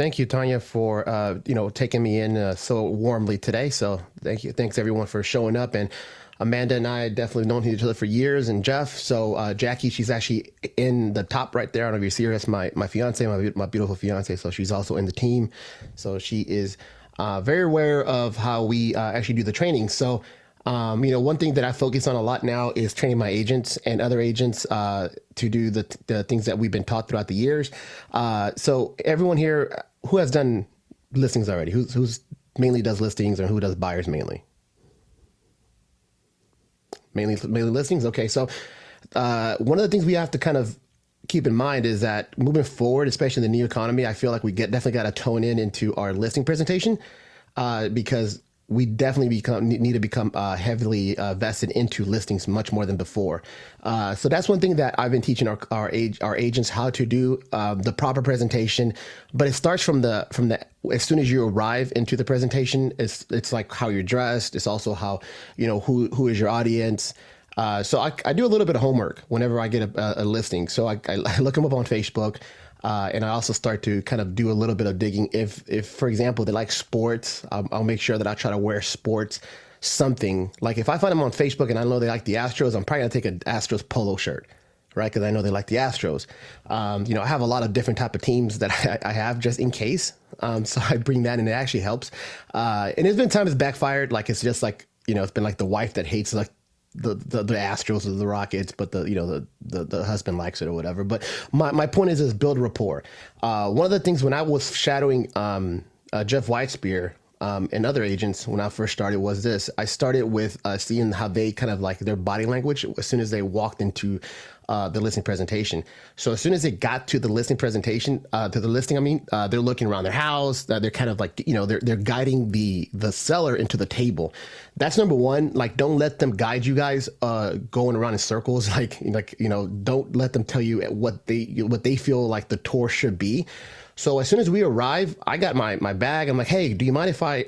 Thank you, Tanya, for taking me in so warmly today. So thank you, thanks everyone for showing up. And Amanda and I definitely known each other for years, and Jeff. So Jackie, she's actually in the top right there. I don't know if you see her. That's my fiance, my beautiful fiance. So she's also in the team. So she is very aware of how we actually do the training. So one thing that I focus on a lot now is training my agents and other agents to do the things that we've been taught throughout the years. So everyone here who has done listings already, who's mainly does listings, or who does buyers mainly? Mainly listings. Okay, so one of the things we have to kind of keep in mind is that moving forward, especially in the new economy, I feel like we definitely got to tone into our listing presentation because we definitely need to become heavily vested into listings much more than before. So that's one thing that I've been teaching our agents how to do the proper presentation. But it starts from the as soon as you arrive into the presentation, it's like how you're dressed. It's also how who is your audience. So I do a little bit of homework whenever I get a listing. So I look them up on Facebook. And I also start to kind of do a little bit of digging. If for example, they like sports, I'll make sure that I try to wear sports something. Like if I find them on Facebook and I know they like the Astros, I'm probably gonna take an Astros polo shirt, right? Because I know they like the Astros. I have a lot of different type of teams that I have just in case. So I bring that, and it actually helps. And there's been times it's backfired. Like it's just like it's been like the wife that hates like the Astros or the Rockets, but the husband likes it or whatever. But my point is build rapport. One of the things when I was shadowing Jeff Whitespear and other agents when I first started was this. I started with seeing how they kind of like their body language as soon as they walked into the listing presentation. So as soon as they got to the listing presentation, they're looking around their house. They're kind of like, they're guiding the seller into the table. That's number one. Like, don't let them guide you guys going around in circles. Don't let them tell you what they feel like the tour should be. So as soon as we arrive, I got my bag. I'm like, hey, do you mind if I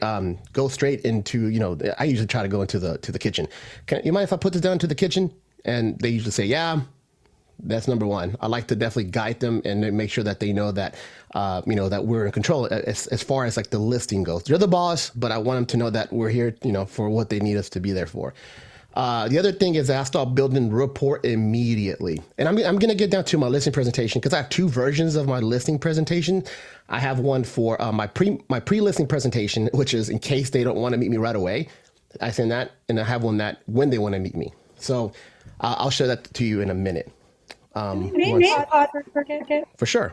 go straight into, I usually try to go into the kitchen. You mind if I put this down to the kitchen? And they usually say, yeah. That's number one. I like to definitely guide them and make sure that they know that, that we're in control as far as like the listing goes. They're the boss, but I want them to know that we're here, for what they need us to be there for. The other thing is that I start building rapport immediately. And I'm going to get down to my listing presentation because I have two versions of my listing presentation. I have one for my pre-listing presentation, which is in case they don't want to meet me right away. I send that, and I have one that when they want to meet me. So I'll show that to you in a minute. For sure.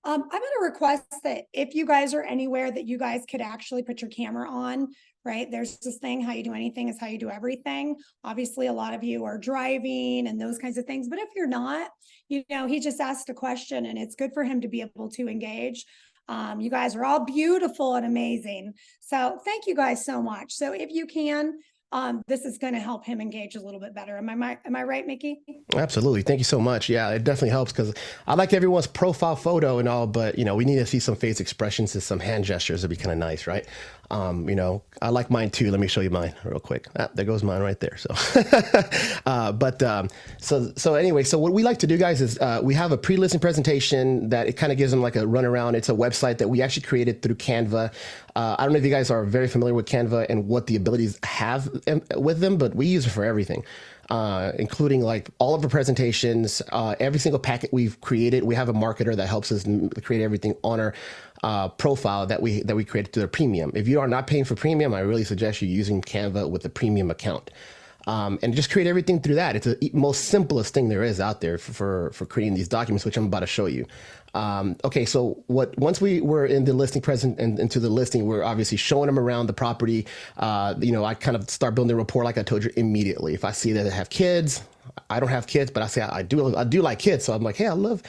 I'm going to request that if you guys are anywhere that you guys could actually put your camera on, right? There's this thing, how you do anything is how you do everything. Obviously, a lot of you are driving and those kinds of things. But if you're not, he just asked a question and it's good for him to be able to engage. You guys are all beautiful and amazing. So thank you guys so much. So if you can, this is going to help him engage a little bit better. Am I right, Mickey? Absolutely. Thank you so much. Yeah, it definitely helps because I like everyone's profile photo and all, but we need to see some face expressions and some hand gestures. It'd be kind of nice, right? I like mine too. Let me show you mine real quick. There goes mine right there. So, so anyway, so what we like to do, guys, is we have a pre-listing presentation that it kind of gives them like a runaround. It's a website that we actually created through Canva. I don't know if you guys are very familiar with Canva and what the abilities have with them, but we use it for everything. Including like all of our presentations, every single packet we've created. We have a marketer that helps us create everything on our profile that we created to the premium. If you are not paying for premium, I really suggest you using Canva with a premium account. And just create everything through that. It's the most simplest thing there is out there for creating these documents, which I'm about to show you. Okay, so once we were in the listing into the listing, we're obviously showing them around the property. I kind of start building a rapport, like I told you, immediately. If I see that they have kids, I don't have kids, but I say I do like kids. So I'm like, hey, I love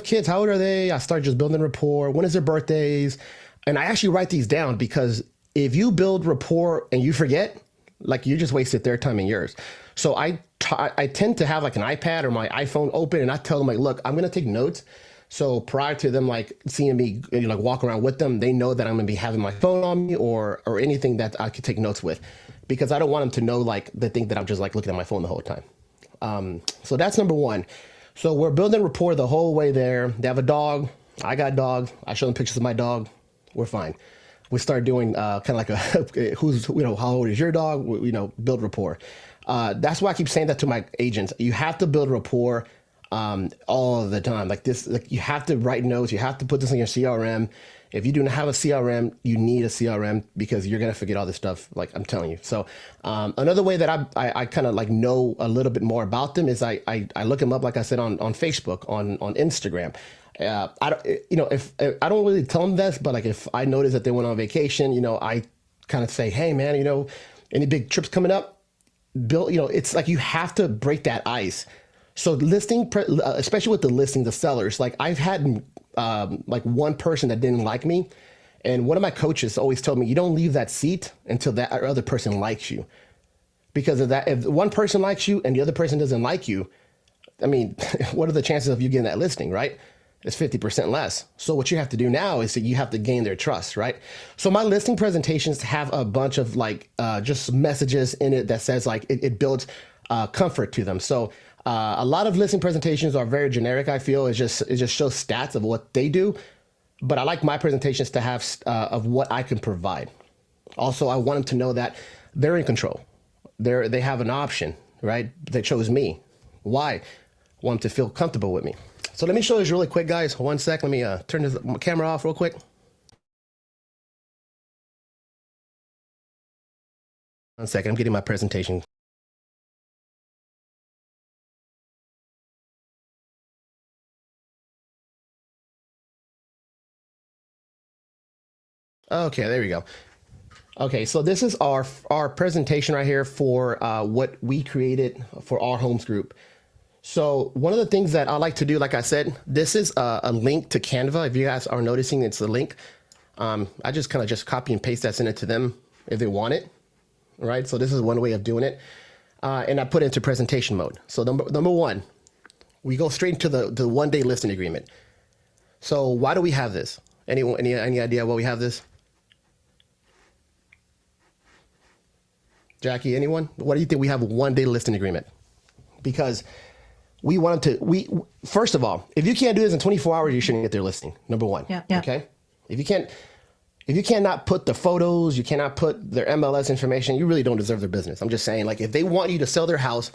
kids. How old are they? I start just building rapport. When is their birthdays? And I actually write these down because if you build rapport and you forget, like you just wasted their time and yours. So I tend to have like an iPad or my iPhone open, and I tell them like, look, I'm going to take notes. So prior to them like seeing me like walk around with them, they know that I'm going to be having my phone on me or anything that I could take notes with, because I don't want them to know like they think that I'm just like looking at my phone the whole time. So that's number one. So we're building rapport the whole way there. They have a dog. I got a dog. I show them pictures of my dog. We're fine. We start doing kind of like a who's, how old is your dog? Build rapport. That's why I keep saying that to my agents. You have to build rapport all the time. Like this, like you have to write notes. You have to put this in your CRM. If you do not have a CRM, you need a CRM because you're going to forget all this stuff. Like I'm telling you. So another way that I kind of like know a little bit more about them is I look them up, like I said, on Facebook, on Instagram. I don't, if I don't really tell them this, but like if I notice that they went on vacation, I kind of say, hey man, any big trips coming up? It's like you have to break that ice. So listing, especially with the sellers, like I've had like one person that didn't like me. And one of my coaches always told me, you don't leave that seat until that other person likes you. Because of that, if one person likes you and the other person doesn't like you, I mean, what are the chances of you getting that listing, right? It's 50% less. So what you have to do now is that you have to gain their trust, right? So my listing presentations have a bunch of like just messages in it that says like it builds comfort to them. So a lot of listing presentations are very generic. I feel it just shows stats of what they do, but I like my presentations to have of what I can provide. Also, I want them to know that they're in control. They have an option, right? They chose me. Why? I want them to feel comfortable with me. So let me show this really quick, guys. One sec. Let me turn this camera off real quick. One second. I'm getting my presentation. Okay, there we go. Okay, so this is our presentation right here for what we created for Aurhomes Group. So one of the things that I like to do, like I said, this is a link to Canva. If you guys are noticing, it's a link. I just kind of just copy and paste that, send it to them if they want it, right? So this is one way of doing it. And I put it into presentation mode. So number one, we go straight into the one-day listing agreement. So why do we have this? Any idea why we have this? Jackie, anyone? What do you think we have a one-day listing agreement? Because we wanted to, first of all, if you can't do this in 24 hours, you shouldn't get their listing. Number one. Yeah. Okay. If you cannot put the photos, you cannot put their MLS information, you really don't deserve their business. I'm just saying, like, if they want you to sell their house,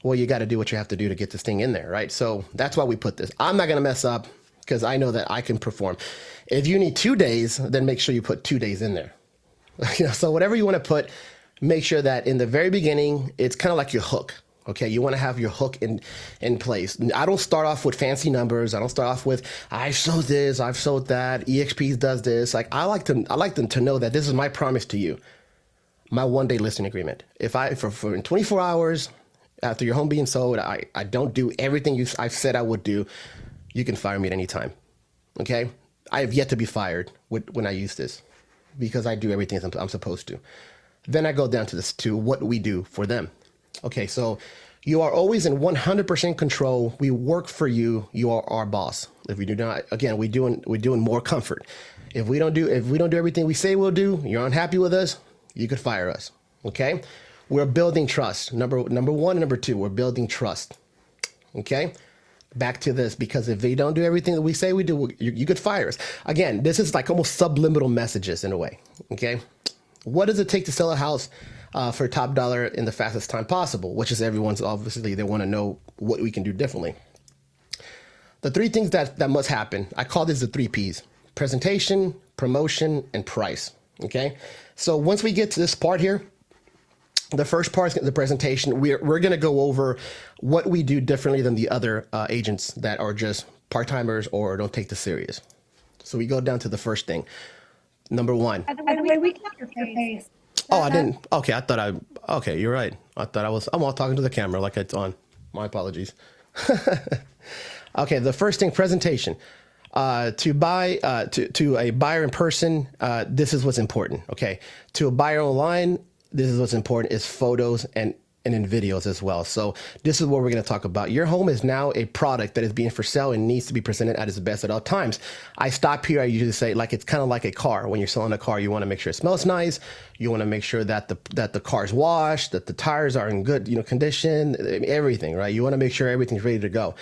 well, you got to do what you have to do to get this thing in there, right? So that's why we put this. I'm not going to mess up because I know that I can perform. If you need 2 days, then make sure you put 2 days in there. So whatever you want to put, make sure that in the very beginning, it's kind of like your hook. Okay, you want to have your hook in place. I don't start off with fancy numbers. I don't start off with I've sold this, I've sold that. EXP does this. Like I like them to know that this is my promise to you, my one-day listing agreement. If for in 24 hours after your home being sold, I don't do everything I've said I would do, you can fire me at any time. Okay, I have yet to be fired when I use this because I do everything I'm supposed to. Then I go down to what we do for them. Okay, so you are always in 100% control. We work for you. You are our boss. If we do not, again, we're doing more comfort. If we don't do everything we say we'll do, you're unhappy with us, you could fire us. Okay, we're building trust. Number one, number two, we're building trust. Okay, back to this, because if they don't do everything that we say we do, you could fire us. Again, this is like almost subliminal messages in a way. Okay, what does it take to sell a house for top dollar in the fastest time possible, which is everyone's, obviously they want to know what we can do differently. The three things that must happen, I call this the 3 Ps: presentation, promotion, and price. Okay, so once we get to this part here, the first part is the presentation. We're going to go over what we do differently than the other agents that are just part-timers or don't take this serious. So we go down to the first thing. Number one. By the way, we kept your face. Oh, I didn't. Okay, okay, you're right. I'm all talking to the camera like it's on. My apologies. Okay, the first thing, presentation. To a buyer in person, this is what's important. Okay, to a buyer online, this is what's important, is photos and in videos as well. So this is what we're going to talk about. Your home is now a product that is being for sale and needs to be presented at its best at all times. I stop here. I usually say, like, it's kind of like a car. When you're selling a car, you want to make sure it smells nice. You want to make sure that the car's washed, that the tires are in good condition, everything, right? You want to make sure everything's ready to go.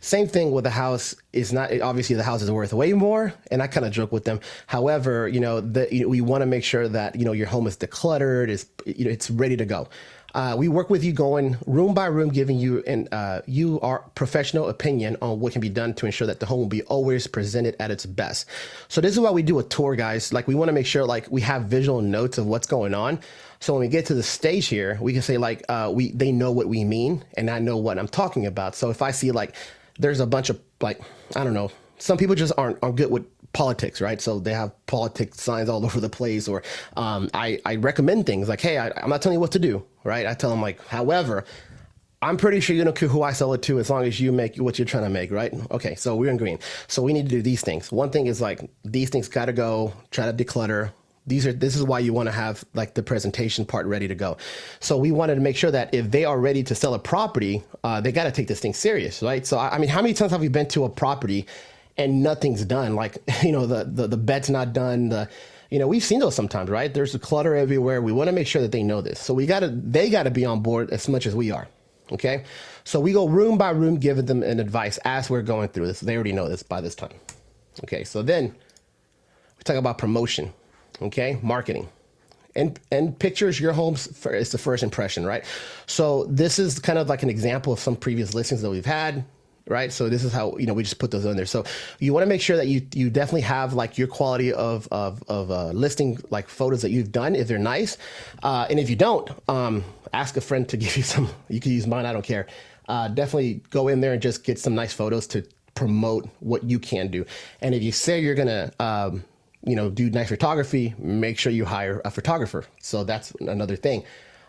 Same thing with the house is not, obviously the house is worth way more. And I kind of joke with them. However, we want to make sure that, your home is decluttered, it's ready to go. We work with you going room by room, giving you our professional opinion on what can be done to ensure that the home will be always presented at its best. So this is why we do a tour, guys. Like we want to make sure like we have visual notes of what's going on. So when we get to the stage here, we can say like they know what we mean, and I know what I'm talking about. So if I see like there's a bunch of like, I don't know, some people just aren't good with politics, right? So they have politics signs all over the place, or I recommend things like, hey, I'm not telling you what to do, right? I tell them like, however, I'm pretty sure you know who I sell it to as long as you make what you're trying to make, right? Okay, so we're in green. So we need to do these things. One thing is like, these things got to go, try to declutter. This is why you want to have like the presentation part ready to go. So we wanted to make sure that if they are ready to sell a property, they got to take this thing serious, right? So I mean, how many times have we been to a property and nothing's done? Like, the bed's not done. We've seen those sometimes, right? There's a clutter everywhere. We want to make sure that they know this. So they got to be on board as much as we are. Okay. So we go room by room, giving them an advice as we're going through this. They already know this by this time. Okay. So then we talk about promotion. Okay. Marketing. And pictures your homes is the first impression, right? So this is kind of like an example of some previous listings that we've had, right? So this is how, we just put those in there. So you want to make sure that you definitely have like your quality of listing, like photos that you've done, if they're nice. And if you don't, ask a friend to give you some. You can use mine, I don't care. Definitely go in there and just get some nice photos to promote what you can do. And if you say you're going to, do nice photography, make sure you hire a photographer. So that's another thing.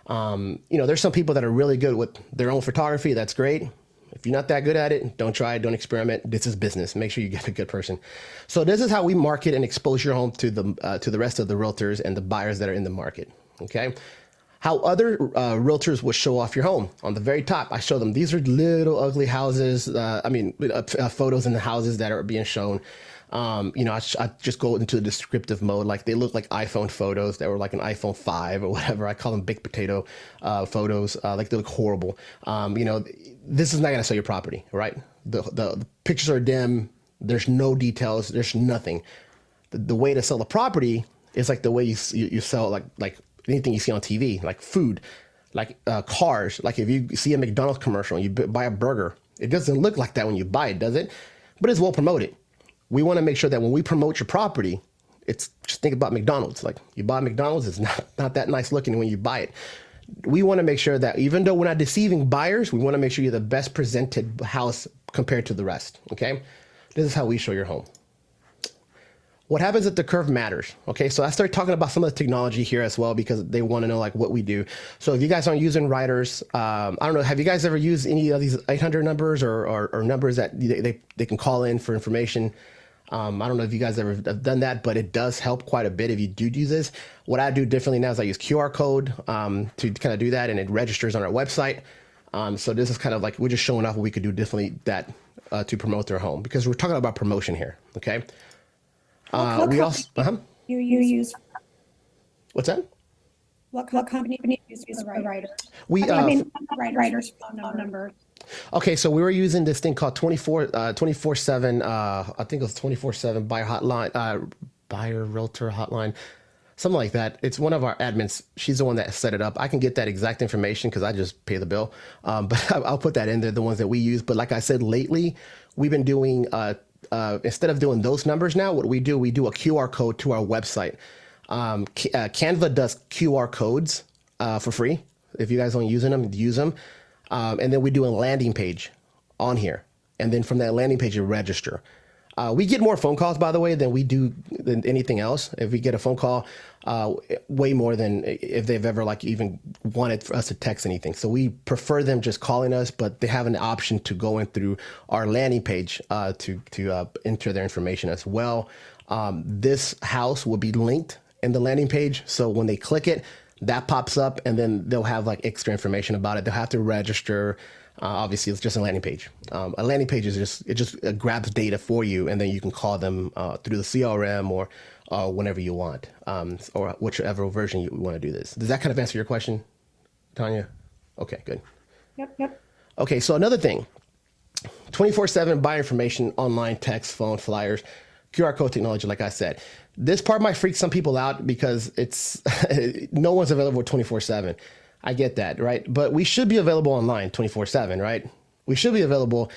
There's some people that are really good with their own photography. That's great. If you're not that good at it, don't try it, don't experiment. This is business. Make sure you get a good person. So this is how we market and expose your home to the rest of the realtors and the buyers that are in the market. Okay. How other realtors will show off your home. On the very top, I show them, these are little ugly houses. Photos in the houses that are being shown. I just go into the descriptive mode. Like they look like iPhone photos that were like an iPhone 5 or whatever. I call them baked potato photos. Like they look horrible. This is not going to sell your property, right? The pictures are dim. There's no details. There's nothing. The way to sell the property is like the way you sell like anything you see on TV, like food, like cars. Like if you see a McDonald's commercial and you buy a burger, it doesn't look like that when you buy it, does it? But it's well promoted. We want to make sure that when we promote your property, it's just think about McDonald's. Like you buy McDonald's, it's not that nice looking when you buy it. We want to make sure that even though we're not deceiving buyers, we want to make sure you're the best presented house compared to the rest. Okay. This is how we show your home. What happens if the curve matters? Okay. So I start talking about some of the technology here as well, because they want to know like what we do. So if you guys aren't using writers, I don't know, have you guys ever used any of these 800 numbers or numbers that they can call in for information? I don't know if you guys ever have done that, but it does help quite a bit if you do use this. What I do differently now is I use QR code to kind of do that, and it registers on our website. So this is kind of like we're just showing off what we could do differently to promote their home, because we're talking about promotion here. Okay. We also you use. What's that? What company do you use for writers? Writers phone number. Okay, so we were using this thing called 24/7. I think it was 24/7 buyer hotline, buyer realtor hotline, something like that. It's one of our admins. She's the one that set it up. I can get that exact information because I just pay the bill. But I'll put that in there, the ones that we use. But like I said, lately we've been doing instead of doing those numbers now, what we do a QR code to our website. Canva does QR codes for free. If you guys aren't using them, use them. And then we do a landing page on here. And then from that landing page, you register. We get more phone calls, by the way, than anything else. If we get a phone call, way more than if they've ever like even wanted for us to text anything. So we prefer them just calling us, but they have an option to go in through our landing page to enter their information as well. This house will be linked in the landing page. So when they click it, that pops up, and then they'll have like extra information about it. They'll have to register. Obviously, it's just a landing page. A landing page is just grabs data for you, and then you can call them through the CRM or whenever you want, or whichever version you want to do this. Does that kind of answer your question, Tanya? Okay, good. Yep. Okay, so another thing, 24/7 buyer information, online, text, phone, flyers, QR code technology, like I said. This part might freak some people out because it's no one's available 24/7. I get that, right? But we should be available online 24/7, right? We should be available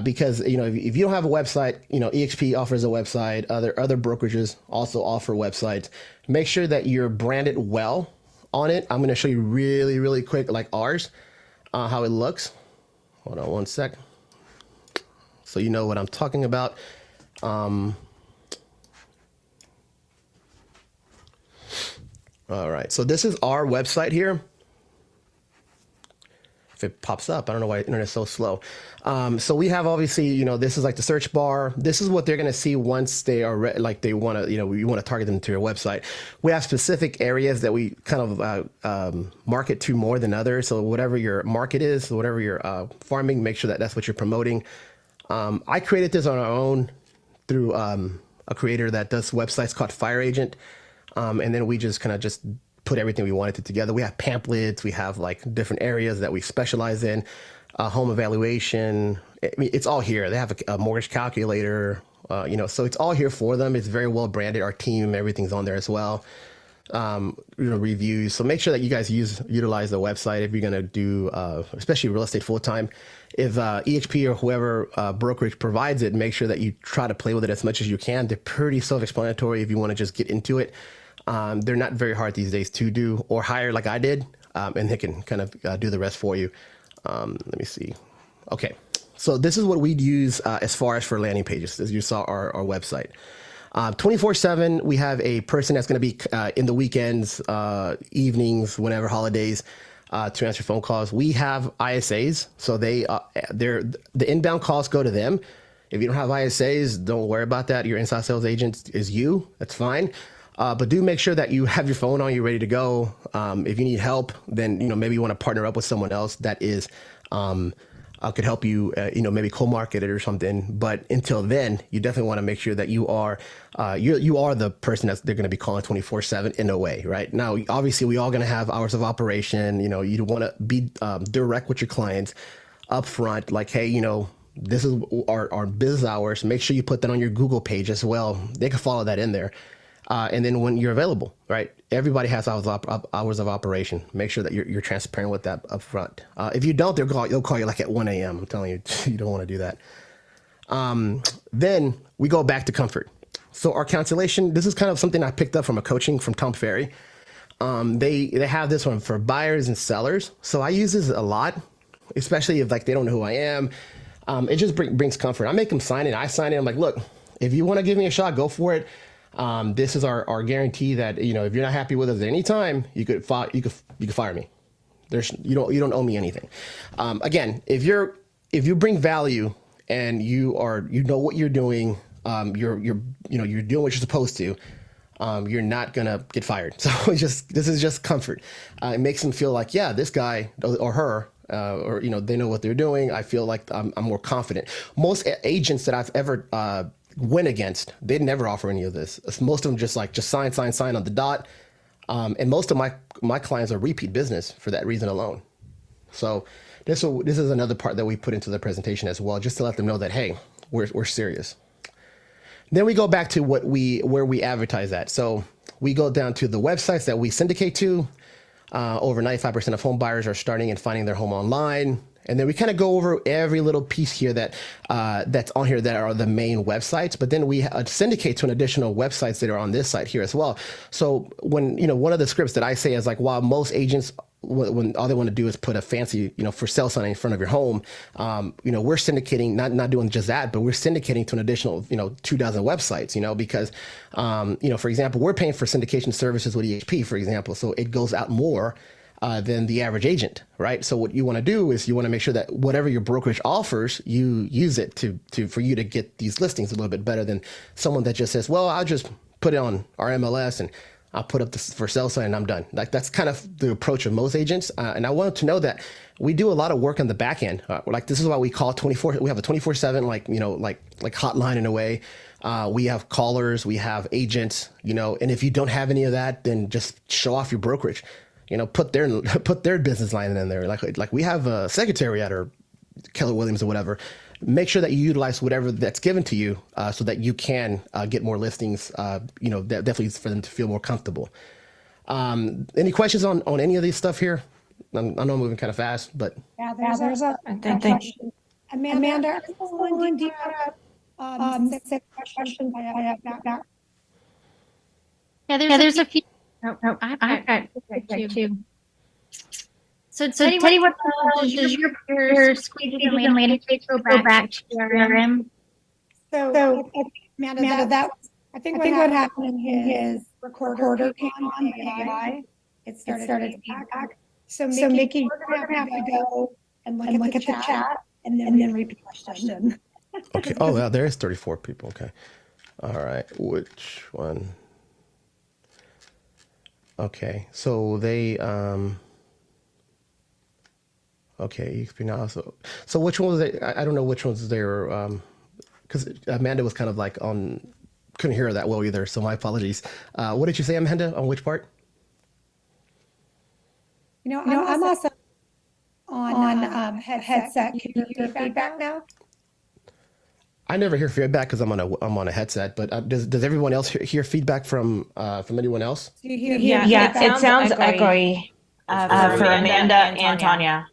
because, if you don't have a website, EXP offers a website. Other brokerages also offer websites. Make sure that you're branded well on it. I'm going to show you really, really quick, like ours, how it looks. Hold on one sec. So you know what I'm talking about. All right, so this is our website here. If it pops up, I don't know why the internet is so slow. So we have, obviously, this is like the search bar. This is what they're going to see once they are they want to, you want to target them to your website. We have specific areas that we kind of market to more than others. So whatever your market is, whatever you're farming, make sure that that's what you're promoting. I created this on our own through a creator that does websites called Fire Agent. And then we just kind of just put everything we wanted together. We have pamphlets. We have like different areas that we specialize in, home evaluation. I mean, it's all here. They have a mortgage calculator, so it's all here for them. It's very well branded. Our team, everything's on there as well. Reviews. So make sure that you guys utilize the website if you're going to do, especially real estate full time. If EXP or whoever brokerage provides it, make sure that you try to play with it as much as you can. They're pretty self-explanatory if you want to just get into it. They're not very hard these days to do or hire like I did, and they can kind of do the rest for you. Let me see. Okay, so this is what we'd use as far as for landing pages, as you saw our website. 24/7, we have a person that's going to be in the weekends, evenings, whenever, holidays, to answer phone calls. We have ISAs, so the inbound calls go to them. If you don't have ISAs, don't worry about that. Your inside sales agent is you. That's fine. But do make sure that you have your phone on you, ready to go. If you need help, then maybe you want to partner up with someone else that is could help you, maybe co-market it or something. But until then, you definitely want to make sure that you are the person that they're going to be calling 24/7 in a way, right? Now, obviously, we all going to have hours of operation. You want to be direct with your clients up front, like, hey, this is our business hours. Make sure you put that on your Google page as well. They can follow that in there. And then when you're available, right? Everybody has hours of operation. Make sure that you're transparent with that up front. If you don't, they'll call you like at 1 a.m. I'm telling you, you don't want to do that. Then we go back to comfort. So our cancellation, this is kind of something I picked up from a coaching from Tom Ferry. They have this one for buyers and sellers. So I use this a lot, especially if like they don't know who I am. It just brings comfort. I make them sign it. I sign it. I'm like, look, if you want to give me a shot, go for it. This is our guarantee that, if you're not happy with us at any time, you could fire me. You don't owe me anything. Again, if you bring value and you know what you're doing, you're doing what you're supposed to, you're not gonna get fired. So this is just comfort. It makes them feel like, yeah, this guy or her, they know what they're doing. I feel like I'm more confident. Most agents that I've ever went against, they'd never offer any of this. Most of them just sign on the dot. And most of my clients are repeat business for that reason alone. So this is another part that we put into the presentation as well, just to let them know that, hey, we're serious. Then we go back to where we advertise at. So we go down to the websites that we syndicate to. Over 95% of home buyers are starting and finding their home online. And then we kind of go over every little piece here that's on here that are the main websites. But then we syndicate to an additional websites that are on this site here as well. So when, one of the scripts that I say is like, while most agents, when all they want to do is put a fancy, for sale sign in front of your home, we're syndicating, not doing just that, but we're syndicating to an additional, 24 websites, because, for example, we're paying for syndication services with EXP, for example. So it goes out more than the average agent, right? So what you want to do is you want to make sure that whatever your brokerage offers, you use it for you to get these listings a little bit better than someone that just says, well, I'll just put it on our MLS and I'll put up the for sale sign and I'm done. Like that's kind of the approach of most agents. And I wanted to know that we do a lot of work on the back end. Like this is why we call 24. We have a 24/7 like hotline in a way. We have callers, we have agents, and if you don't have any of that, then just show off your brokerage. Put their business line in there. Like we have a secretary at or Keller Williams or whatever. make sure that you utilize whatever that's given to you so that you can get more listings, definitely for them to feel more comfortable. Any questions on any of these stuff here? I know I'm moving kind of fast, but. Yeah, there's a question. Amanda, are you willing to set questions I have back? Yeah, there's a few. No, I've got two. So Teddy, what does your squeeze and landing page go back to CRM? So Amanda, I think what happened in his recorder came on AI. It started feedback. So Mickey, we're gonna have to go and look at the chat and then repeat the question. Okay. Oh, yeah, there is 34 people. Okay. All right. Which one? Okay. So they, okay. So which one was it? I don't know which ones they were, because Amanda was kind of like couldn't hear her that well either. So my apologies. What did you say, Amanda, on which part? I'm also on headset. Can you hear feedback now? I never hear feedback because I'm on a headset. But does everyone else hear feedback from anyone else? Do you hear? Yeah, it sounds echoey for Amanda and Tanya.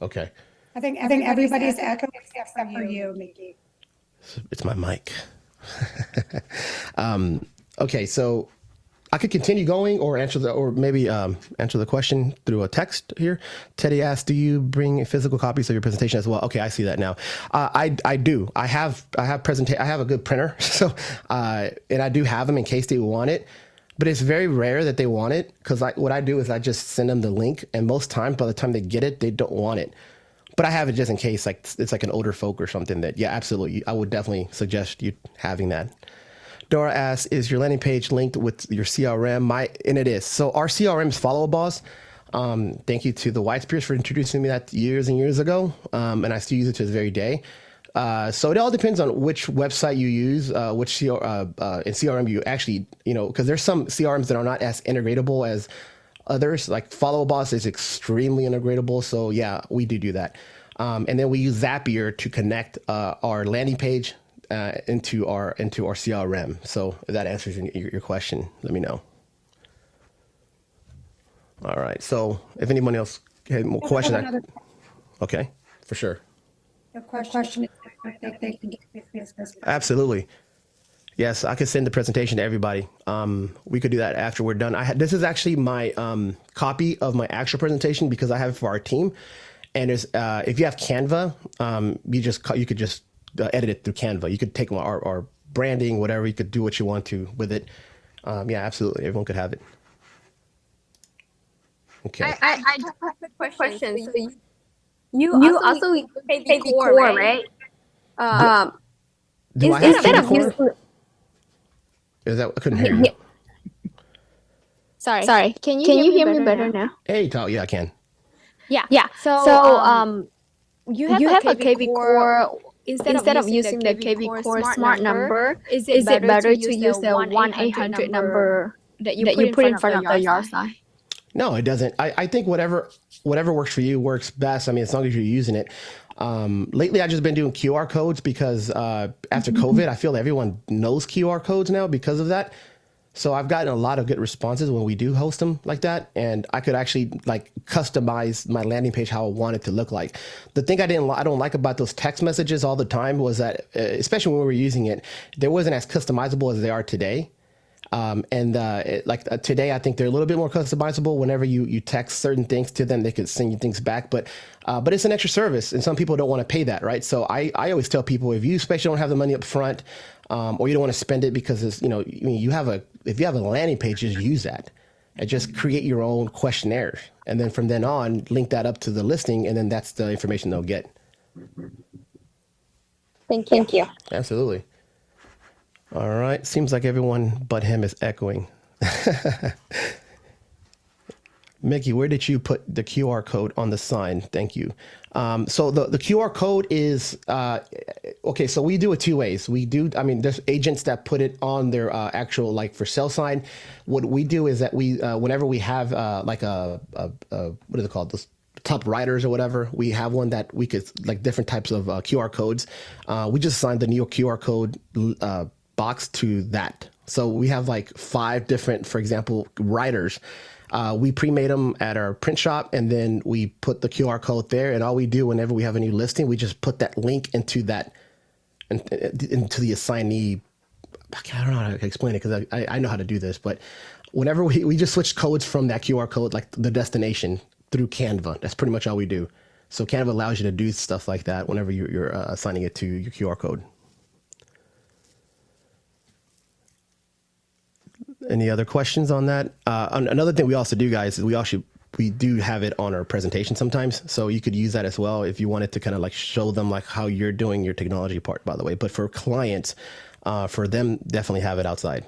Okay. I think everybody's echoing except for you, Mickey. It's my mic. Okay, so I could continue going or answer the question through a text here. Teddy asked, "Do you bring physical copies of your presentation as well?" Okay, I see that now. I do. I have a good printer, so and I do have them in case they want it. But it's very rare that they want it because what I do is I just send them the link, and most times by the time they get it, they don't want it. But I have it just in case, like it's like an older folk or something that, yeah, absolutely. I would definitely suggest you having that. Dora asks, is your landing page linked with your CRM? And it is. So our CRM is Follow Boss. Thank you to the Whitespears for introducing me that years and years ago. And I still use it to this very day. So it all depends on which website you use, which CRM you actually, because there's some CRMs that are not as integratable as others. Like Follow Boss is extremely integratable. So yeah, we do that. And then we use Zapier to connect our landing page into our CRM. So if that answers your question, let me know. All right. So if anyone else had more questions, okay, for sure. The question is if they can get this. Absolutely. Yes, I could send the presentation to everybody. We could do that after we're done. This is actually my copy of my actual presentation because I have it for our team. And if you have Canva, you could just edit it through Canva. You could take our branding, whatever. You could do what you want to with it. Yeah, absolutely. Everyone could have it. Okay. I just have a question. So you also pay core, right? Do I have to core? Is that? I couldn't hear you. Sorry. Can you hear me better now? Hey, Tal. Yeah, I can. Yeah. So you have a KV core. Instead of using the KV core smart number, is it better to use the 1-800 number that you put in front of the yard sign? No, it doesn't. I think whatever works for you works best. I mean, as long as you're using it. Lately, I've just been doing QR codes because after COVID, I feel everyone knows QR codes now because of that. So I've gotten a lot of good responses when we do host them like that. And I could actually like customize my landing page how I want it to look like. The thing I don't like about those text messages all the time was that, especially when we were using it, they wasn't as customizable as they are today. Today, I think they're a little bit more customizable. Whenever you text certain things to them, they could send you things back. But it's an extra service, and some people don't want to pay that, right? So I always tell people, if you especially don't have the money up front, or you don't want to spend it because it's, if you have a landing page, just use that and just create your own questionnaires, and then from then on, link that up to the listing, and then that's the information they'll get. Thank you. Absolutely. All right. Seems like everyone but him is echoing. Mickey, where did you put the QR code on the sign? Thank you. So the QR code is, okay, so we do it two ways. There's agents that put it on their actual, like, for sale sign. What we do is that we, whenever we have what is it called? Those top writers or whatever, we have one that we could like different types of QR codes. We just assigned the new QR code box to that. So we have like 5 different, for example, writers. We pre-made them at our print shop, and then we put the QR code there. And all we do whenever we have a new listing, we just put that link into that, into the assignee. I don't know how to explain it because I know how to do this, but whenever we just switch codes from that QR code, like the destination, through Canva. That's pretty much all we do. So Canva allows you to do stuff like that whenever you're assigning it to your QR code. Any other questions on that? Another thing we also do, guys, is we do have it on our presentation sometimes. So you could use that as well if you wanted to kind of like show them like how you're doing your technology part, by the way. But for clients, for them, definitely have it outside.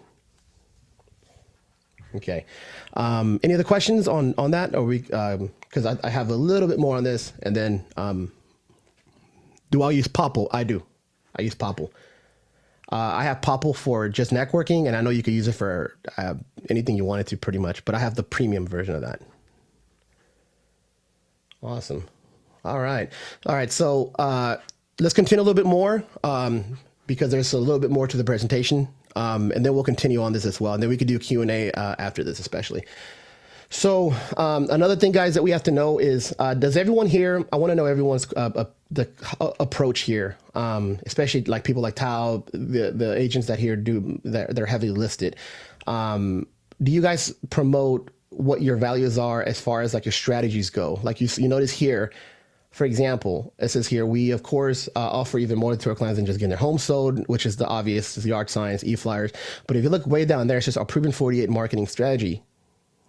Okay. Any other questions on that? Or we, because I have a little bit more on this, and then do I use Popple? I do. I use Popple. I have Popple for just networking, and I know you could use it for anything you wanted to pretty much, but I have the premium version of that. Awesome. All right. So let's continue a little bit more because there's a little bit more to the presentation, and then we'll continue on this as well. And then we could do a Q&A after this especially. So another thing, guys, that we have to know is, does everyone here, I want to know everyone's the approach here, especially like people like Tao, the agents that here do, they're heavily listed. Do you guys promote what your values are as far as like your strategies go? Like you notice here, for example, it says here, we of course offer even more to our clients than just getting their home sold, which is the obvious, is the yard signs, e-flyers. But if you look way down there, it's just our proven 48 marketing strategy.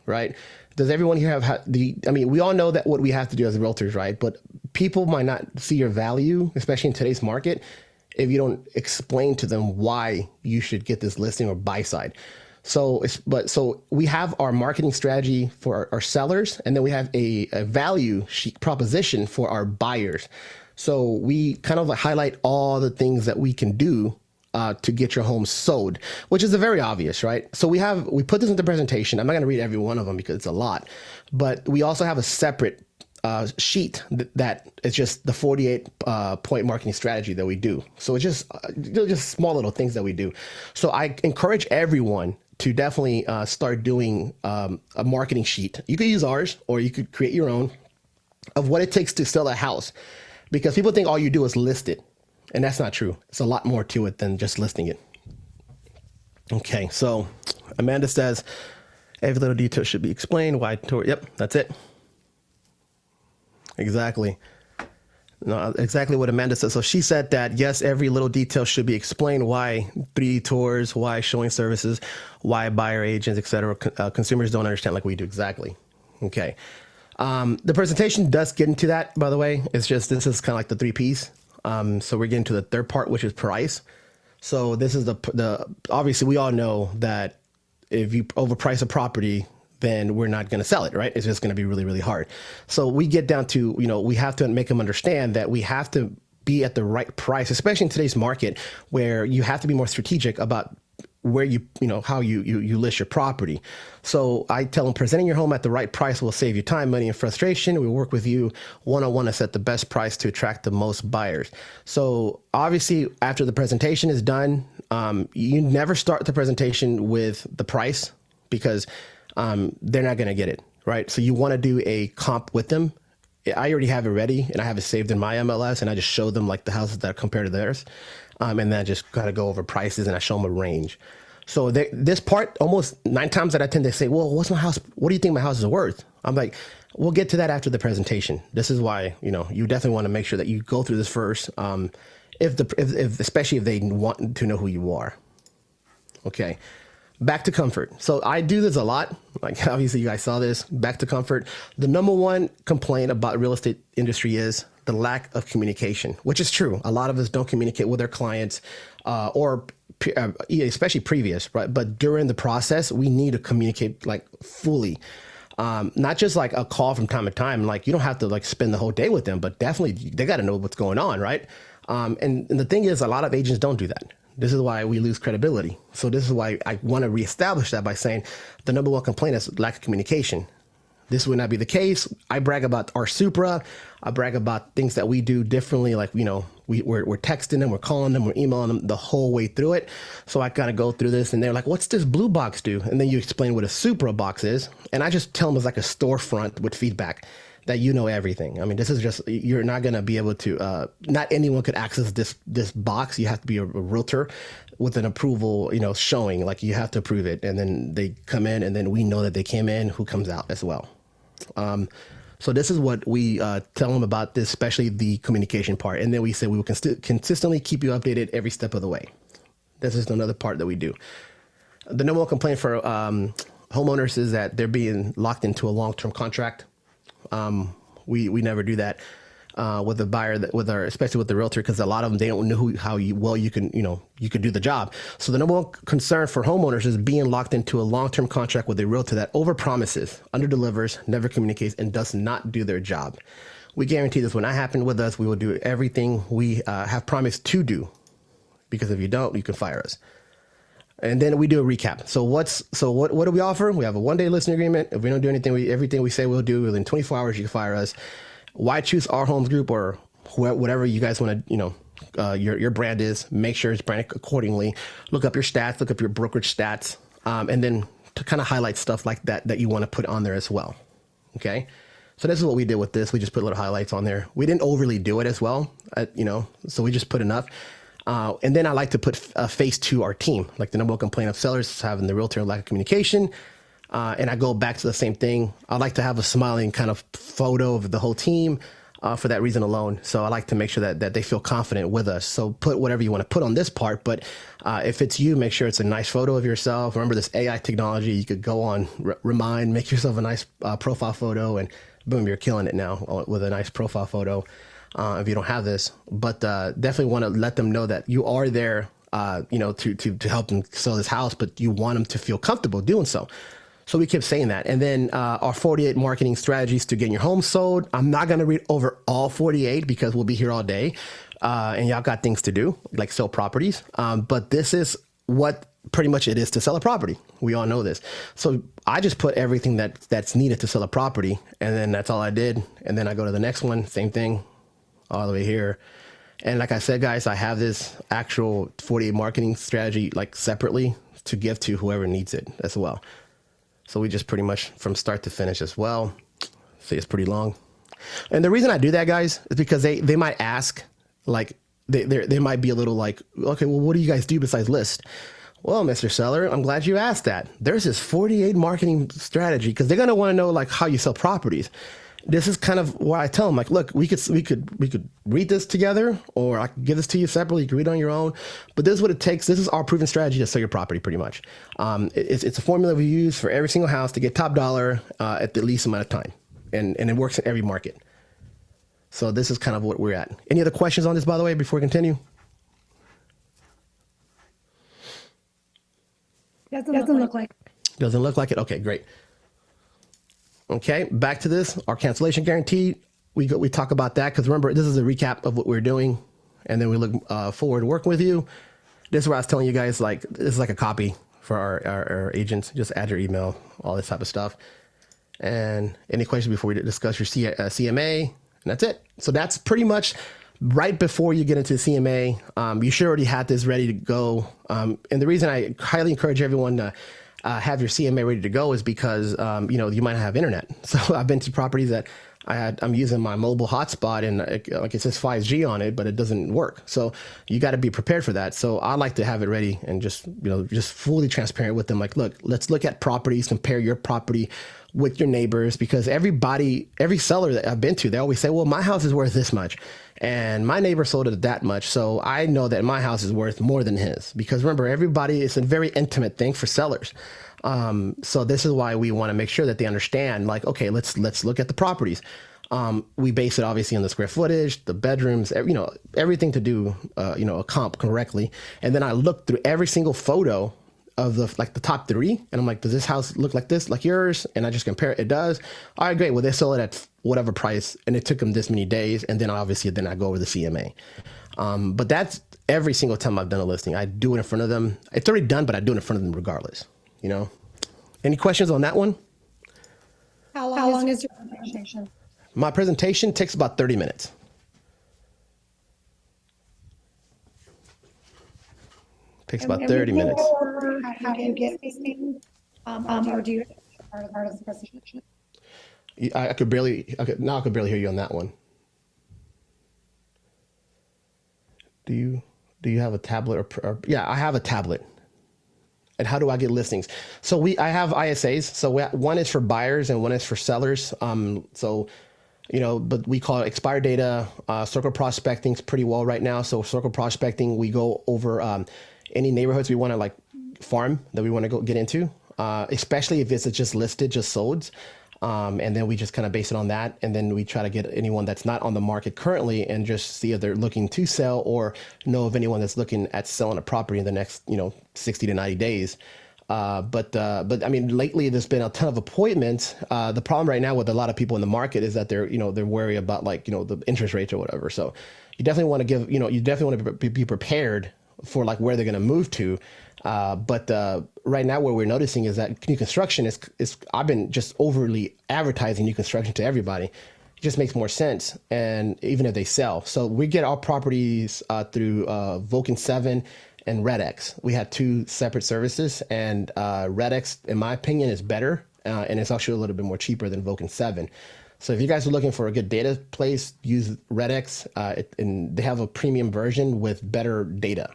Right? Does everyone here have I mean, we all know that what we have to do as realtors, right? But people might not see your value, especially in today's market, if you don't explain to them why you should get this listing or buy side. So we have our marketing strategy for our sellers, and then we have a value sheet proposition for our buyers. So we kind of highlight all the things that we can do to get your home sold, which is very obvious, right? So we put this into presentation. I'm not going to read every one of them because it's a lot, but we also have a separate sheet that is just the 48 point marketing strategy that we do. So it's just small little things that we do. So I encourage everyone to definitely start doing a marketing sheet. You could use ours, or you could create your own of what it takes to sell a house, because people think all you do is list it. And that's not true. It's a lot more to it than just listing it. Okay, so Amanda says, every little detail should be explained. Why? Yep, that's it. Exactly. No, exactly what Amanda said. So she said that, yes, every little detail should be explained. Why 3D tours, why showing services, why buyer agents, etc. Consumers don't understand like we do. Exactly. Okay. The presentation does get into that, by the way. It's just, this is kind of like the 3 Ps. So we're getting to the third part, which is price. So this is the obviously we all know that if you overprice a property, then we're not going to sell it, right? It's just going to be really, really hard. So we get down to, we have to make them understand that we have to be at the right price, especially in today's market where you have to be more strategic about where how you list your property. So I tell them, presenting your home at the right price will save you time, money, and frustration. We work with you one-on-one to set the best price to attract the most buyers. So obviously after the presentation is done, you never start the presentation with the price because they're not going to get it, right? So you want to do a comp with them. I already have it ready and I have it saved in my MLS, and I just show them like the houses that are compared to theirs. And then I just kind of go over prices and I show them a range. So this part, almost 9 times out of 10, they say, well, what's my house? What do you think my house is worth? I'm like, we'll get to that after the presentation. This is why, you definitely want to make sure that you go through this first. Especially if they want to know who you are. Okay. Back to comfort. So I do this a lot. Like obviously you guys saw this. Back to comfort. The number one complaint about real estate industry is the lack of communication, which is true. A lot of us don't communicate with their clients, or especially previous, right? But during the process, we need to communicate like fully. Not just like a call from time to time. Like you don't have to like spend the whole day with them, but definitely they got to know what's going on, right? And the thing is, a lot of agents don't do that. This is why we lose credibility. So this is why I want to reestablish that by saying the number one complaint is lack of communication. this would not be the case. I brag about our Supra. I brag about things that we do differently. Like, you know, we're texting them, we're calling them, we're emailing them the whole way through it. So I kind of go through this and they're like, what's this blue box do? And then you explain what a Supra box is. And I just tell them it's like a storefront with feedback that you know everything. I mean, this is just, you're not going to be able to, not anyone could access this box. You have to be a realtor with an approval, you know, showing, like you have to approve it. And then they come in and then we know that they came in, who comes out as well. So this is what we tell them about this, especially the communication part. And then we say we will consistently keep you updated every step of the way. This is another part that we do. The number one complaint for homeowners is that they're being locked into a long-term contract. We never do that with the buyer, especially with the realtor, because a lot of them, they don't know how well you can do the job. So the number one concern for homeowners is being locked into a long-term contract with a realtor that overpromises, underdelivers, never communicates, and does not do their job. We guarantee this will not happen with us. We will do everything we have promised to do, because if you don't, you can fire us. And then we do a recap. So what do we offer? We have a 1-day listing agreement. If we don't do anything, everything we say we'll do within 24 hours, you can fire us. Why choose Aurhomes Group or whatever you guys want to, your brand is, make sure it's branded accordingly. Look up your stats, look up your brokerage stats, and then to kind of highlight stuff like that you want to put on there as well. Okay. So this is what we did with this. We just put little highlights on there. We didn't overly do it as well, so we just put enough. And then I like to put a face to our team. Like the number one complaint of sellers is having the realtor lack of communication. And I go back to the same thing. I like to have a smiling kind of photo of the whole team for that reason alone. So I like to make sure that they feel confident with us. So put whatever you want to put on this part. But if it's you, make sure it's a nice photo of yourself. Remember this AI technology, you could go on, Remind, make yourself a nice profile photo, and boom, you're killing it now with a nice profile photo if you don't have this. But definitely want to let them know that you are there, to help them sell this house, but you want them to feel comfortable doing so. So we kept saying that. And then our 48 marketing strategies to get your home sold. I'm not going to read over all 48 because we'll be here all day. And y'all got things to do, like sell properties. But this is what pretty much it is to sell a property. We all know this. So I just put everything that's needed to sell a property. And then that's all I did. And then I go to the next one, same thing, all the way here. And like I said, guys, I have this actual 48 marketing strategy like separately to give to whoever needs it as well. So we just pretty much from start to finish as well. See, it's pretty long. And the reason I do that, guys, is because they might ask, like, they might be a little like, okay, well, what do you guys do besides list? Well, Mr. Seller, I'm glad you asked that. There's this 48 marketing strategy because they're going to want to know like how you sell properties. This is kind of why I tell them, like, look, we could read this together, or I could give this to you separately. You can read it on your own. But this is what it takes. This is our proven strategy to sell your property, pretty much. It's a formula we use for every single house to get top dollar at the least amount of time, and it works in every market. So this is kind of what we're at. Any other questions on this, by the way, before we continue? Doesn't look like. Doesn't look like it. Okay, great. Okay, back to this, our cancellation guarantee. We talk about that because remember, this is a recap of what we're doing, and then we look forward to working with you. This is where I was telling you guys, like, this is like a copy for our agents. Just add your email, all this type of stuff. And any questions before we discuss your CMA, and that's it. So that's pretty much right before you get into the CMA. You should already have this ready to go. And the reason I highly encourage everyone to have your CMA ready to go is because, you might not have internet. So I've been to properties that I'm using my mobile hotspot and it says 5G on it, but it doesn't work. So you got to be prepared for that. So I like to have it ready and just fully transparent with them. Like, look, let's look at properties, compare your property with your neighbors, because every seller that I've been to, they always say, well, my house is worth this much and my neighbor sold it that much. So I know that my house is worth more than his, because remember, it's a very intimate thing for sellers. So this is why we want to make sure that they understand, like, okay, let's look at the properties. We base it obviously on the square footage, the bedrooms, everything to do, a comp correctly. And then I look through every single photo of the top 3, and I'm like, does this house look like this, like yours? And I just compare it. It does. All right, great. Well, they sell it at whatever price, and it took them this many days. And then obviously, I go over the CMA. But that's every single time I've done a listing. I do it in front of them. It's already done, but I do it in front of them regardless. Any questions on that one? How long is your presentation? My presentation takes about 30 minutes. Takes about 30 minutes. How do you get things? Or do you part of the presentation? I could barely hear you on that one. Do you have a tablet or yeah, I have a tablet. And how do I get listings? So I have ISAs. So one is for buyers and one is for sellers. But we call it expired data. Circle prospecting is pretty well right now. So circle prospecting, we go over any neighborhoods we want to like farm that we want to go get into, especially if it's just listed, just sold. And then we just kind of base it on that. And then we try to get anyone that's not on the market currently and just see if they're looking to sell or know of anyone that's looking at selling a property in the next, 60 to 90 days. But I mean, lately there's been a ton of appointments. The problem right now with a lot of people in the market is that they're worried about the interest rates or whatever. So you definitely want to be prepared for like where they're going to move to. But right now what we're noticing is that new construction is I've been just overly advertising new construction to everybody. It just makes more sense. And even if they sell. So we get our properties through Vulcan 7 and RedX. We have two separate services, and RedX, in my opinion, is better. And it's actually a little bit more cheaper than Vulcan 7. So if you guys are looking for a good data place, use RedX. And they have a premium version with better data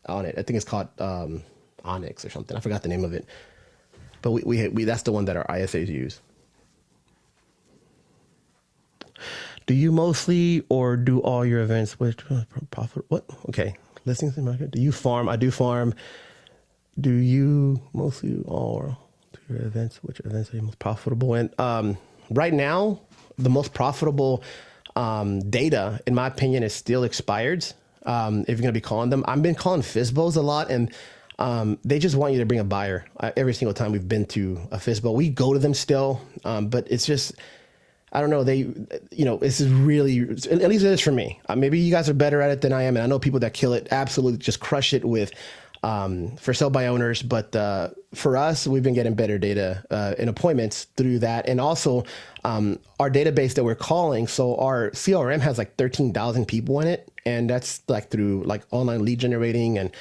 on it. I think it's called Onyx or something. I forgot the name of it. But we that's the one that our ISAs use. Do you mostly or do all your events with profit? What? Okay. Listings in market. Do you farm? I do farm. Do you mostly all do your events? Which events are you most profitable in? Right now, the most profitable data, in my opinion, is still expireds. If you're going to be calling them, I've been calling FSBOs a lot, and they just want you to bring a buyer. Every single time we've been to a FSBO, we go to them still, but it's just, I don't know. This is really, at least it is for me. Maybe you guys are better at it than I am, and I know people that kill it, absolutely just crush it with for sale by owners. But for us, we've been getting better data and appointments through that, and also our database that we're calling. So our CRM has like 13,000 people in it, and that's like through like online lead generating, and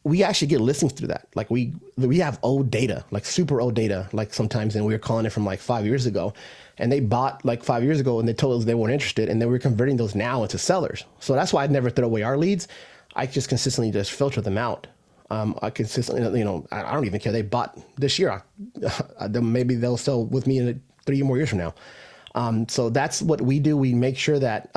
we actually get listings through that. Like we have old data, like super old data, like sometimes, and we were calling it from like 5 years ago, and they bought like 5 years ago and they told us they weren't interested, and then we're converting those now into sellers. So that's why I'd never throw away our leads. I just consistently just filter them out. I consistently, I don't even care. They bought this year. Maybe they'll sell with me in 3 more years from now. So that's what we do. We make sure that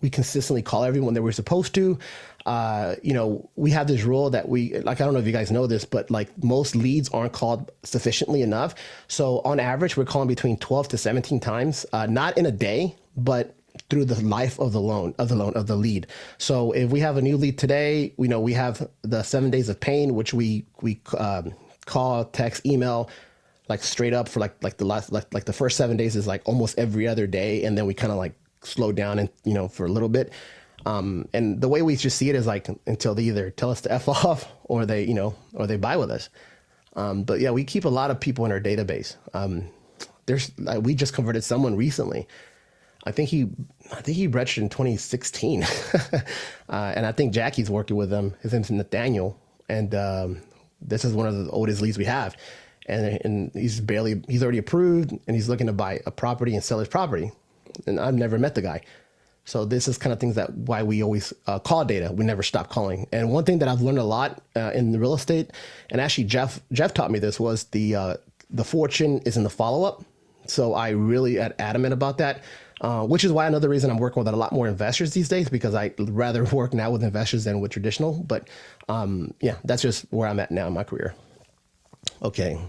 we consistently call everyone that we're supposed to. We have this rule that I don't know if you guys know this, but like most leads aren't called sufficiently enough. So on average, we're calling between 12 to 17 times, not in a day, but through the life of the lead. So if we have a new lead today, we have the 7 days of pain, which we call, text, email, like straight up for like the last, like the first 7 days is like almost every other day. And then we kind of like slow down and, for a little bit. And the way we just see it is like until they either tell us to F off or they buy with us. But yeah, we keep a lot of people in our database. We just converted someone recently. I think he registered in 2016. And I think Jackie's working with them. His name's Nathaniel. And, this is one of the oldest leads we have. And he's already approved, and he's looking to buy a property and sell his property. And I've never met the guy. So this is kind of things why we always call data. We never stop calling. And one thing that I've learned a lot in the real estate, and actually Jeff taught me this, was the fortune is in the follow-up. So I really adamant about that, which is why another reason I'm working with a lot more investors these days, because I rather work now with investors than with traditional. But yeah, that's just where I'm at now in my career. Okay.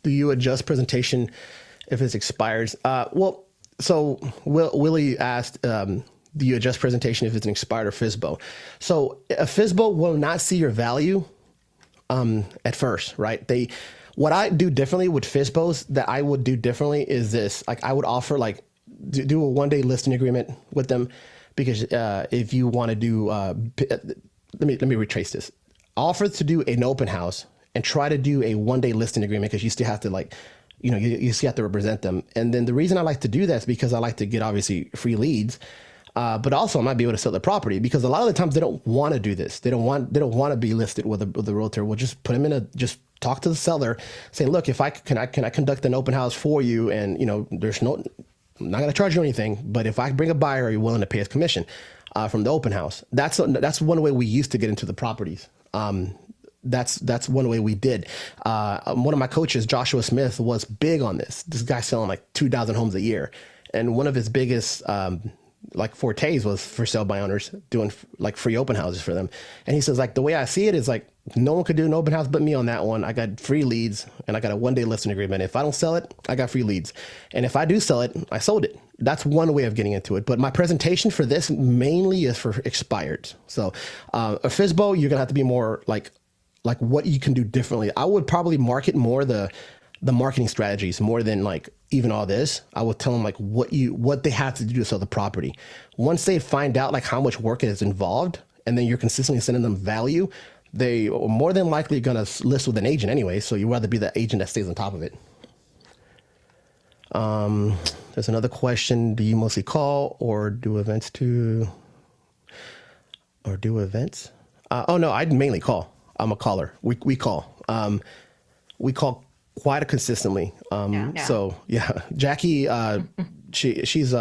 Do you adjust presentation if it expires? So Willie asked, do you adjust presentation if it's an expired or FSBO? So a FSBO will not see your value at first, right? What I do differently with FSBOs that I would do differently is this. Like I would offer do a 1 day listing agreement with them, because if you want to do, let me retrace this. Offer to do an open house and try to do a 1 day listing agreement, because you still have to you still have to represent them. And then the reason I like to do that is because I like to get obviously free leads. But also I might be able to sell the property, because a lot of the times they don't want to do this. They don't want to be listed with a realtor. We'll just put them just talk to the seller, say, look, if I conduct an open house for you, and I'm not going to charge you anything, but if I bring a buyer, are you willing to pay us commission from the open house? That's one way we used to get into the properties. That's one way we did. One of my coaches, Joshua Smith, was big on this. This guy's selling like 2,000 homes a year, and one of his biggest fortes was for sale by owners, doing like free open houses for them. And he says, like, the way I see it is like, no one could do an open house but me on that one. I got free leads, and I got a 1-day listing agreement. If I don't sell it, I got free leads. And if I do sell it, I sold it. That's one way of getting into it. But my presentation for this mainly is for expireds. So a FSBO, you're gonna have to be more like what you can do differently. I would probably market more the marketing strategies more than like even all this. I would tell them like what they have to do to sell the property. Once they find out like how much work is involved, and then you're consistently sending them value, they are more than likely going to list with an agent anyway. So you'd rather be the agent that stays on top of it. There's another question. Do you mostly call or do events too? Oh no, I'd mainly call. I'm a caller. We call. We call quite consistently. So yeah, Jackie, she's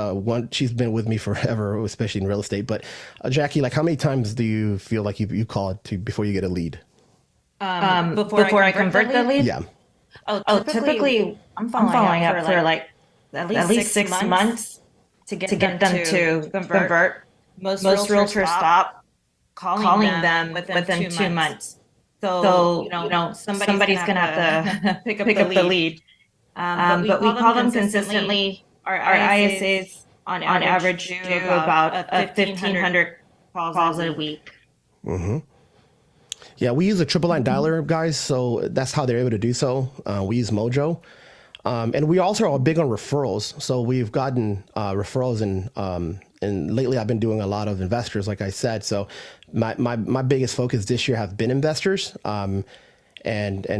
been with me forever, especially in real estate. But Jackie, like, how many times do you feel like you call it before you get a lead? Before I convert the lead? Yeah. Typically I'm following up for like at least 6 months to get them to convert. Most realtors stop calling them within 2 months. So somebody's gonna have to pick up the lead. But we call them consistently. Our ISAs on average do about 1,500 calls a week. Mm-hmm. Yeah, we use a triple line dialer, guys, so that's how they're able to do so. We use Mojo. And we also are big on referrals. So we've gotten referrals, and lately I've been doing a lot of investors, like I said. So my biggest focus this year have been investors. And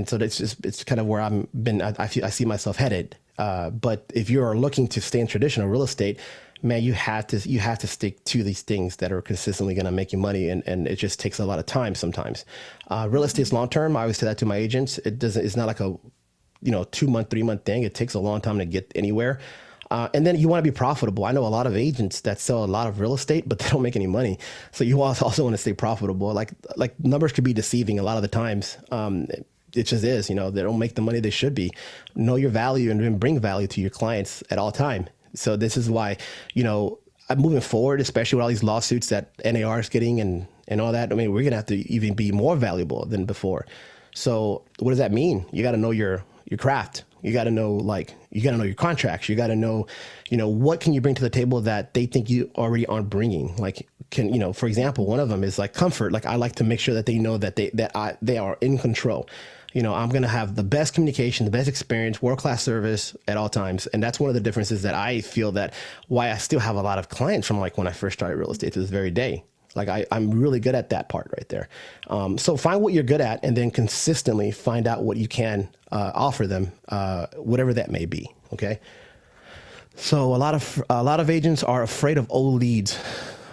so it's kind of where I see myself headed. But if you're looking to stay in traditional real estate, man, you have to stick to these things that are consistently going to make you money. And it just takes a lot of time sometimes. Real estate's long term. I always say that to my agents. It's not like a 2-month, 3-month thing. It takes a long time to get anywhere. And then you want to be profitable. I know a lot of agents that sell a lot of real estate, but they don't make any money. So you also want to stay profitable. Like numbers could be deceiving a lot of the times. It just is, they don't make the money they should be. Know your value and then bring value to your clients at all time. So this is why, I'm moving forward, especially with all these lawsuits that NAR is getting and all that. I mean, we're going to have to even be more valuable than before. So what does that mean? You got to know your craft. You got to know, your contracts. You got to know, what can you bring to the table that they think you already aren't bringing? Like, for example, one of them is like comfort. Like, I like to make sure that they know that they are in control. I'm going to have the best communication, the best experience, world-class service at all times. And that's one of the differences that I feel that why I still have a lot of clients from like when I first started real estate to this very day. Like I'm really good at that part right there. So find what you're good at and then consistently find out what you can offer them, whatever that may be. Okay. So a lot of agents are afraid of old leads.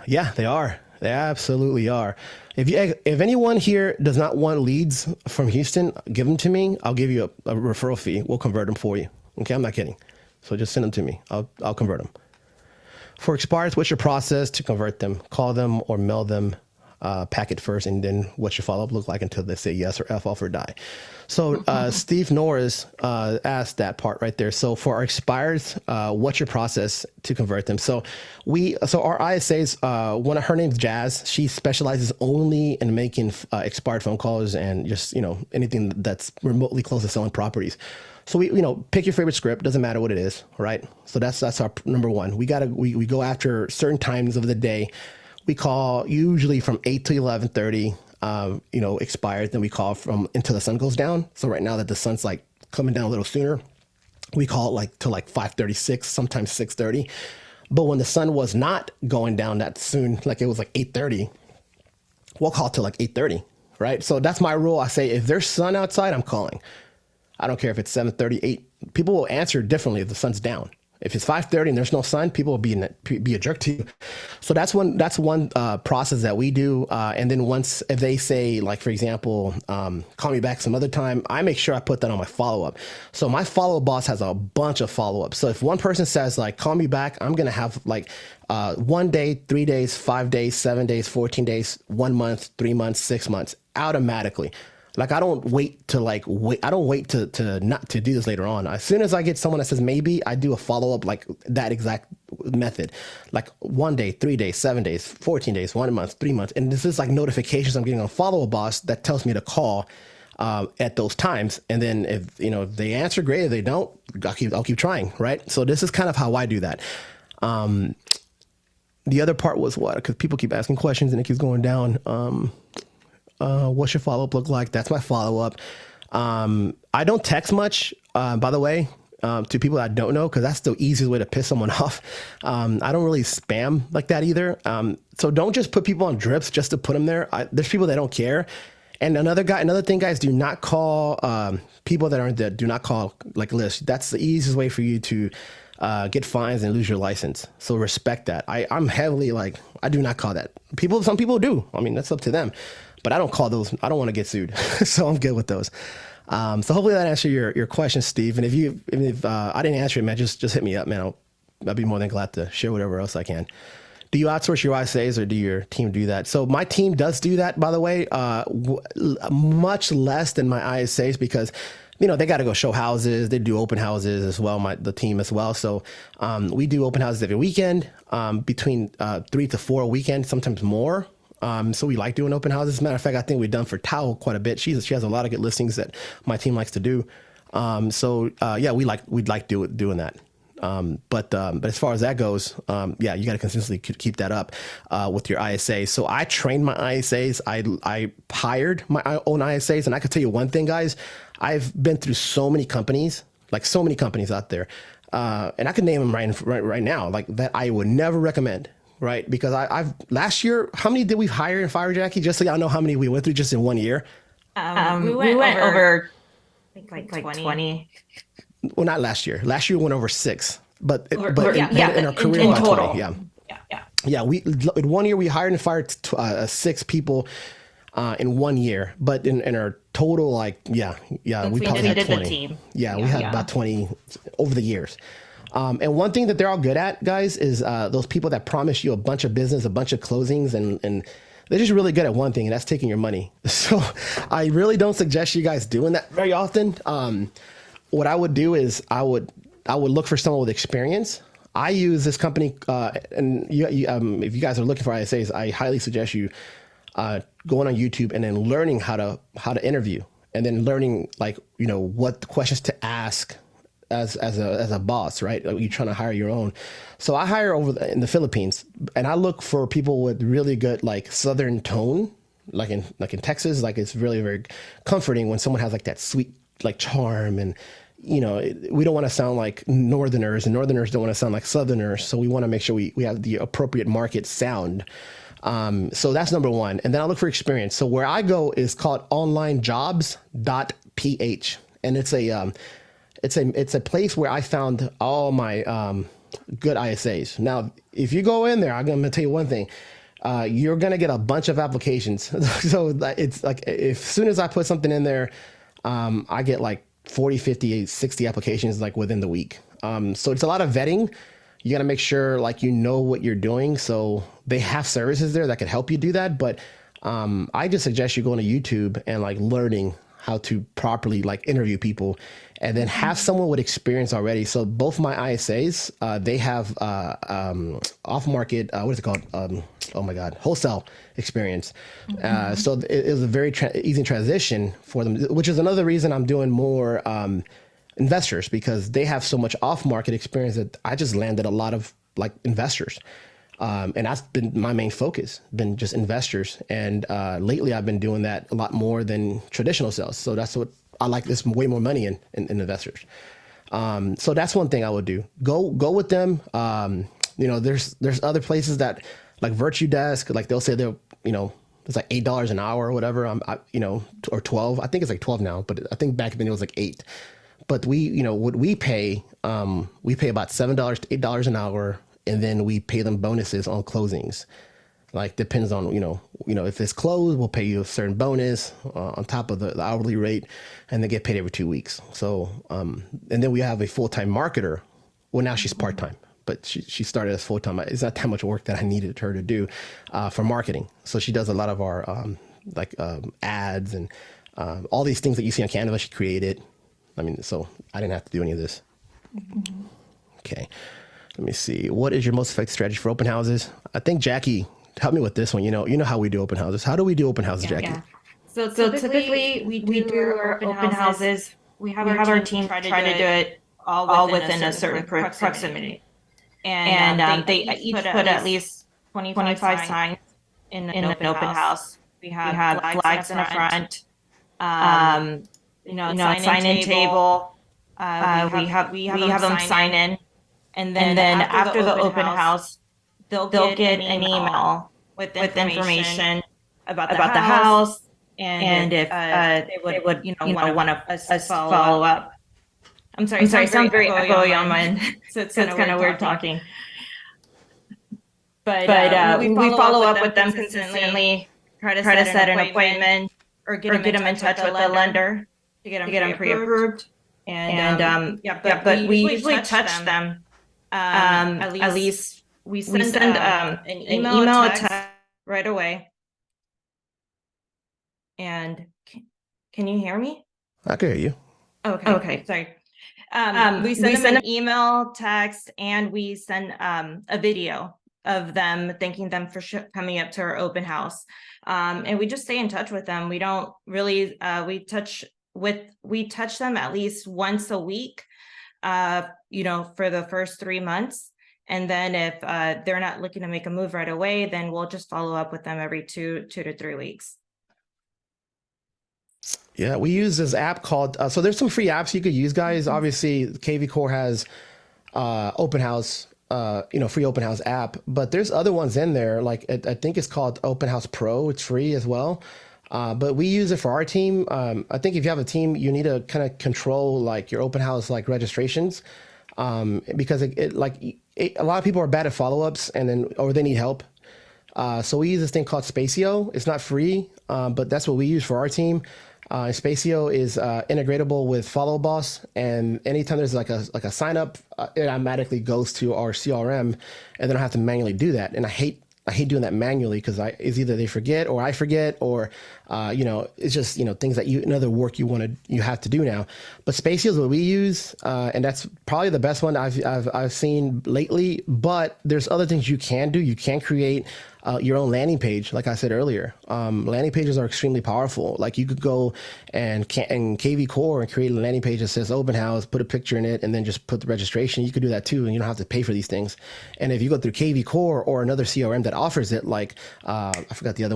Yeah, they are. They absolutely are. If anyone here does not want leads from Houston, give them to me. I'll give you a referral fee. We'll convert them for you. Okay, I'm not kidding. So just send them to me. I'll convert them. For expireds, what's your process to convert them? Call them or mail them, pack it first, and then what's your follow-up look like until they say yes or F off or die? So Steve Norris asked that part right there. So for our expireds, what's your process to convert them? So our ISAs, her name's Jazz. She specializes only in making expired phone calls and just anything that's remotely close to selling properties. So we pick your favorite script. Doesn't matter what it is, right? So that's our number one. We go after certain times of the day. We call usually from 8 to 11:30. Expired. Then we call from until the sun goes down. So right now that the sun's like coming down a little sooner, we call it like till like 5:36, sometimes 6:30. But when the sun was not going down that soon, like it was like 8:30, we'll call till like 8:30, right? So that's my rule. I say if there's sun outside, I'm calling. I don't care if it's 7:30, 8, people will answer differently if the sun's down. If it's 5:30 and there's no sun, people will be a jerk to you. So that's one process that we do. And then if they say, like, for example, call me back some other time, I make sure I put that on my follow-up. So my follow-up boss has a bunch of follow-ups. So if one person says, like, call me back, I'm going to have like 1 day, 3 days, 5 days, 7 days, 14 days, 1 month, 3 months, 6 months, automatically. Like, I don't wait to not to do this later on. As soon as I get someone that says maybe, I do a follow-up like that exact method. Like 1 day, 3 days, 7 days, 14 days, 1 month, 3 months. And this is like notifications I'm getting on follow-up boss that tells me to call at those times. And then if they answer, great. If they don't, I'll keep trying, right? So this is kind of how I do that. The other part was what? Because people keep asking questions and it keeps going down. What's your follow-up look like? That's my follow-up. I don't text much, by the way, to people that I don't know, because that's the easiest way to piss someone off. I don't really spam like that either. So don't just put people on drips just to put them there. There's people that don't care. And another thing, guys, do not call people that aren't do not call like list. That's the easiest way for you to get fines and lose your license. So respect that. I'm heavily like, I do not call that. Some people do. I mean, that's up to them. But I don't call those. I don't want to get sued. So I'm good with those. So hopefully that answered your question, Steve. And if I didn't answer it, man, just hit me up, man. I'll be more than glad to share whatever else I can. Do you outsource your ISAs or do your team do that? So my team does do that, by the way, much less than my ISAs because, they got to go show houses. They do open houses as well, the team as well. So we do open houses every weekend, between 3 to 4 a weekend, sometimes more. So we like doing open houses. As a matter of fact, I think we've done for Tao quite a bit. She has a lot of good listings that my team likes to do. We'd like doing that. But as far as that goes, you got to consistently keep that up with your ISAs. So I trained my ISAs. I hired my own ISAs, and I can tell you one thing, guys. I've been through so many companies, out there, and I could name them right now, like that I would never recommend. Right, because I've last year, how many did we hire and fire, Jackie? Just so y'all know how many we went through just in 1 year. We went over I think like 20. Well, not last year. Last year we went over 6, but in our career, in about total. 20. Yeah. We in 1 year we hired and fired 6 people in 1 year, but in our total, we probably had 20. The team. Yeah, we had about 20 over the years. And one thing that they're all good at, guys, is those people that promise you a bunch of business, a bunch of closings, and they're just really good at one thing, and that's taking your money. So I really don't suggest you guys doing that very often. What I would do is I would look for someone with experience. I use this company, and if you guys are looking for ISAs, I highly suggest you going on YouTube and then learning how to interview, and then learning what questions to ask. As a boss, right? Like you're trying to hire your own. So I hire in the Philippines, and I look for people with really good Southern tone, like in Texas. Like it's really very comforting when someone has that sweet charm, and we don't want to sound like Northerners, and Northerners don't want to sound like Southerners. So we want to make sure we have the appropriate market sound. So that's number one. And then I look for experience. So where I go is called onlinejobs.ph, and it's a place where I found all my good ISAs. Now, if you go in there, I'm going to tell you one thing. You're going to get a bunch of applications. So it's like, as soon as I put something in there, I get 40, 50, 60 applications within the week. So it's a lot of vetting. You got to make sure you know what you're doing. So they have services there that could help you do that. But I just suggest you going to YouTube and learning how to properly interview people, and then have someone with experience already. So both my ISAs, they have off-market, what is it called? Wholesale experience. So it was a very easy transition for them, which is another reason I'm doing more investors, because they have so much off-market experience that I just landed a lot of investors. And that's been my main focus, been just investors. And lately I've been doing that a lot more than traditional sales. So that's what I like. There's way more money in investors. So that's one thing I would do. Go with them. There's other places that Virtue Desk, they'll say they're, it's $8 an hour or whatever. Or 12. I think it's 12 now, but I think back then it was 8. But what we pay about $7 to $8 an hour, and then we pay them bonuses on closings. Like depends on, if it's closed, we'll pay you a certain bonus on top of the hourly rate, and they get paid every 2 weeks. So, and then we have a full-time marketer. Well, now she's part-time, but she started as full-time. It's not that much work that I needed her to do for marketing. So she does a lot of our ads and all these things that you see on Canva. She created. So I didn't have to do any of this. Okay. Let me see. What is your most effective strategy for open houses? I think Jackie, help me with this one. You know how we do open houses. How do we do open houses, Jackie? Yeah. So typically we do our open houses. We have our team try to do it all within a certain proximity. And they each put at least 25 signs in an open house. We have flags in the front, sign-in table. We have them sign in. And then after the open house, they'll get an email with information about the house, and if they would want us to follow up. I'm sorry, it sounds very echoey on mine, so it's kind of weird talking. But we follow up with them consistently, try to set an appointment, or get them in touch with the lender to get them pre-approved. But we usually touch them. At least we send an email, a text right away. And can you hear me? I can hear you. Okay. Sorry. We send them an email, text, and we send a video of them thanking them for coming up to our open house. And we just stay in touch with them. We don't really we touch them at least once a week. For the first 3 months. And then if they're not looking to make a move right away, then we'll just follow up with them every 2 to 3 weeks. Yeah, we use this app called, so there's some free apps you could use, guys. Obviously, KV Core has open house, free open house app, but there's other ones in there. Like I think it's called Open House Pro. It's free as well. But we use it for our team. I think if you have a team, you need to kind of control like your open house like registrations, because a lot of people are bad at follow-ups or they need help. So we use this thing called Spacio. It's not free, but that's what we use for our team. Spacio is integratable with Follow Boss, and anytime there's like a sign up, it automatically goes to our CRM, and they don't have to manually do that. And I hate doing that manually because it's either they forget or I forget, or it's just things that another work you have to do now. But Spacio is what we use, and that's probably the best one I've seen lately. But there's other things you can do. You can create your own landing page, like I said earlier. Landing pages are extremely powerful. Like you could go and KV Core and create a landing page that says open house, put a picture in it, and then just put the registration. You could do that too, and you don't have to pay for these things. And if you go through KV Core or another CRM that offers it, like I forgot the other